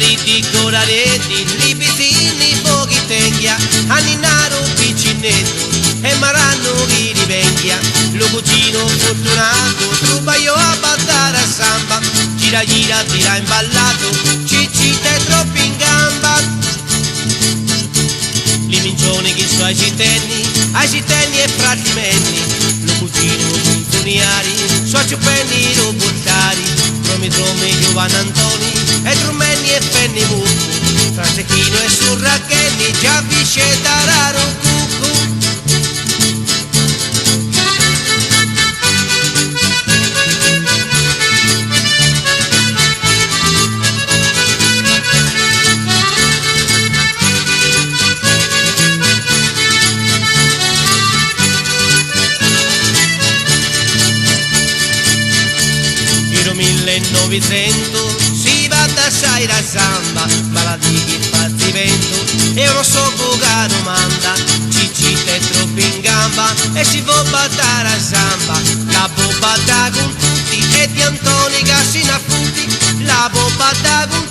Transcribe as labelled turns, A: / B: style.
A: mariti colaretti, libitini, pochi tenghia, anninaro piccinetto, e maranno chi rivecchia, lo cugino fortunato, trubaio a battare a samba, gira gira tira imballato, ciccite troppo in gamba. Li mincioni che so ai citenni e fratimenni, lo cugino funzionari, so ciupenni lo buttari, tromi Giovanni Antoni, e trumenni e fenni mucco, fra Cecchino e Surrachenni, già visce tararo cucco. Giro 1900 si va da sai la samba, ma la di che pazzimento e uno sopra che domanda, ciccita è troppo in gamba e si può battere a samba, la può battere con tutti e di Antoni che si nafuti, la può battere con